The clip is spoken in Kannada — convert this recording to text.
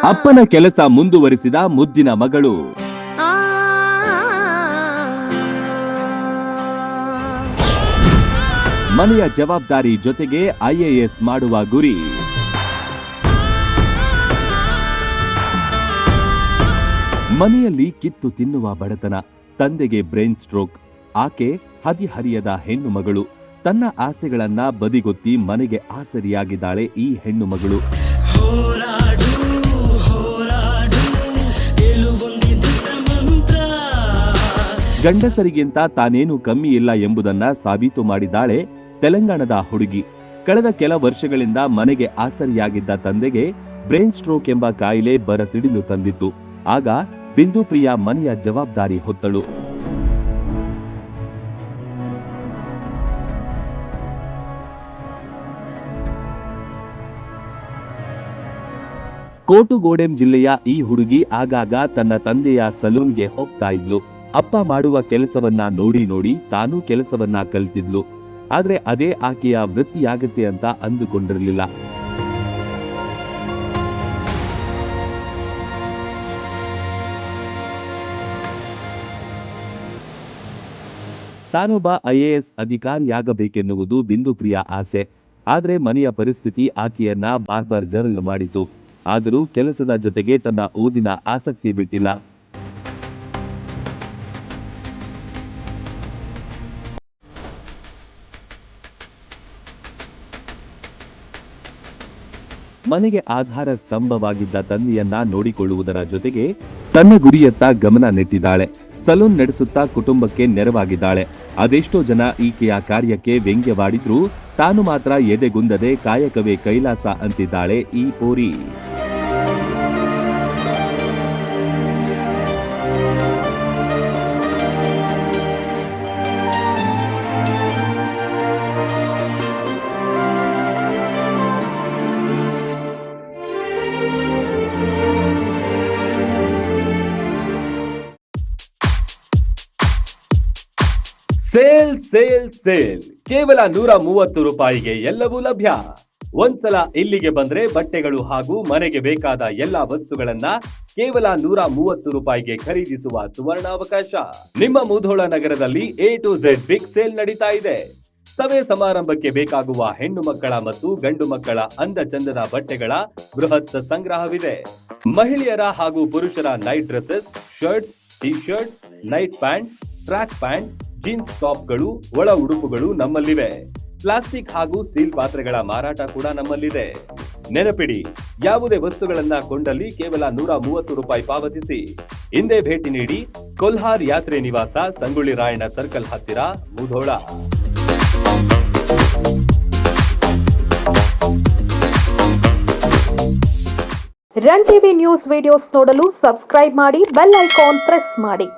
ಅಪ್ಪನ ಕೆಲಸ ಮುಂದುವರಿಸಿದ ಮುದ್ದಿನ ಮಗಳು. ಮನೆಯ ಜವಾಬ್ದಾರಿ ಜೊತೆಗೆ IAS ಮಾಡುವ ಗುರಿ. ಮನೆಯಲ್ಲಿ ಕಿತ್ತು ತಿನ್ನುವ ಬಡತನ, ತಂದೆಗೆ ಬ್ರೈನ್ ಸ್ಟ್ರೋಕ್. ಆಕೆ ಹದಿಹರಿಯದ ಹೆಣ್ಣು ಮಗಳು. ತನ್ನ ಆಸೆಗಳನ್ನ ಬದಿಗೊತ್ತಿ ಮನೆಗೆ ಆಸರಿಯಾಗಿದ್ದಾಳೆ ಈ ಹೆಣ್ಣು ಮಗಳು. ಗಂಡಸರಿಗಿಂತ ತಾನೇನು ಕಮ್ಮಿ ಇಲ್ಲ ಎಂಬುದನ್ನ ಸಾಬೀತು ಮಾಡಿದ್ದಾಳೆ ತೆಲಂಗಾಣದ ಹುಡುಗಿ. ಕಳೆದ ಕೆಲ ವರ್ಷಗಳಿಂದ ಮನೆಗೆ ಆಸರಿಯಾಗಿದ್ದ ತಂದೆಗೆ ಬ್ರೈನ್ ಸ್ಟ್ರೋಕ್ ಎಂಬ ಕಾಯಿಲೆ ಬರಸಿಡಿಲು ತಂದಿತ್ತು. ಆಗ ಬಿಂದು ಪ್ರಿಯಾ ಮನೆಯ ಜವಾಬ್ದಾರಿ ಹೊತ್ತಳು. ಕೋಟುಗೋಡೆಂ ಜಿಲ್ಲೆಯ ಈ ಹುಡುಗಿ ಆಗಾಗ ತನ್ನ ತಂದೆಯ ಸಲೂನ್ಗೆ ಹೋಗ್ತಾ ಇದ್ಲು. ಅಪ್ಪ ಮಾಡುವ ಕೆಲಸವನ್ನ ನೋಡಿ ನೋಡಿ ತಾನೂ ಕೆಲಸವನ್ನ ಕಲಿತಿದ್ಲು. ಆದ್ರೆ ಅದೇ ಆಕೆಯ ವೃತ್ತಿಯಾಗತ್ತೆ ಅಂತ ಅಂದುಕೊಂಡಿರಲಿಲ್ಲ. ತಾನೊಬ್ಬ IAS ಅಧಿಕಾರಿಯಾಗಬೇಕೆನ್ನುವುದು ಬಿಂದು ಪ್ರಿಯಾ ಆಸೆ. ಆದ್ರೆ ಮನೆಯ ಪರಿಸ್ಥಿತಿ ಆಕೆಯನ್ನ ಬಾರ್ಬರ್ ಗರ್ಲ್ ಮಾಡಿತು. ಆದರೂ ಕೆಲಸದ ಜೊತೆಗೆ ತನ್ನ ಓದಿನ ಆಸಕ್ತಿ ಬಿಟ್ಟಿಲ್ಲ. ಮನೆಗೆ ಆಧಾರ ಸ್ತಂಭವಾಗಿದ್ದ ತಂದೆಯನ್ನ ನೋಡಿಕೊಳ್ಳುವುದರ ಜೊತೆಗೆ ತನ್ನ ಗುರಿಯತ್ತ ಗಮನ ನೆಟ್ಟಿದ್ದಾಳೆ. ಸಲೂನ್ ನಡೆಸುತ್ತಾ ಕುಟುಂಬಕ್ಕೆ ನೆರವಾಗಿದ್ದಾಳೆ. ಅದೆಷ್ಟೋ ಜನ ಈಕೆಯ ಕಾರ್ಯಕ್ಕೆ ವ್ಯಂಗ್ಯವಾಡಿದ್ರೂ ತಾನು ಮಾತ್ರ ಎದೆಗುಂದದೆ ಕಾಯಕವೇ ಕೈಲಾಸ ಅಂತಿದ್ದಾಳೆ ಈ ಪೋರಿ. ಸೇಲ್ ಸೇಲ್ ಸೇಲ್ ಕೇವಲ 130 ರೂಪಾಯಿಗೆ ಎಲ್ಲವೂ ಲಭ್ಯ. ಒಂದ್ಸಲ ಇಲ್ಲಿಗೆ ಬಂದ್ರೆ ಬಟ್ಟೆಗಳು ಹಾಗೂ ಮನೆಗೆ ಬೇಕಾದ ಎಲ್ಲಾ ವಸ್ತುಗಳನ್ನ ಕೇವಲ 130 ರೂಪಾಯಿಗೆ ಖರೀದಿಸುವ ಸುವರ್ಣಾವಕಾಶ. ನಿಮ್ಮ ಮುಧೋಳ ನಗರದಲ್ಲಿ A to Z big sale ನಡೀತಾ ಇದೆ. ಸಭೆ ಸಮಾರಂಭಕ್ಕೆ ಬೇಕಾಗುವ ಹೆಣ್ಣು ಮಕ್ಕಳ ಮತ್ತು ಗಂಡು ಮಕ್ಕಳ ಅಂದ ಚಂದದ ಬಟ್ಟೆಗಳ ಬೃಹತ್ ಸಂಗ್ರಹವಿದೆ. ಮಹಿಳೆಯರ ಹಾಗೂ ಪುರುಷರ night dresses, shirts, T shirt, night pant, track pant, jeans ಟಾಪ್ಗಳು, ಒಳ ಉಡುಪುಗಳು ನಮ್ಮಲ್ಲಿವೆ. ಪ್ಲಾಸ್ಟಿಕ್ ಹಾಗೂ ಸ್ಟೀಲ್ ಪಾತ್ರೆಗಳ ಮಾರಾಟ ಕೂಡ ನಮ್ಮಲ್ಲಿದೆ. ನೆನಪಿಡಿ, ಯಾವುದೇ ವಸ್ತುಗಳನ್ನ ಕೊಂಡಲ್ಲಿ ಕೇವಲ 130 ರೂಪಾಯಿ ಪಾವತಿಸಿ. ಹಿಂದೆ ಭೇಟಿ ನೀಡಿ. ಕೊಲ್ಹಾರ್ ಯಾತ್ರೆ ನಿವಾಸ, ಸಂಗೊಳ್ಳಿ ರಾಯಣ್ಣ ಸರ್ಕಲ್ ಹತ್ತಿರ, Mudhol. Run TV news videos ನೋಡಲು ಸಬ್ಸ್ಕ್ರೈಬ್ ಮಾಡಿ, ಬೆಲ್ ಐಕಾನ್ ಪ್ರೆಸ್ ಮಾಡಿ.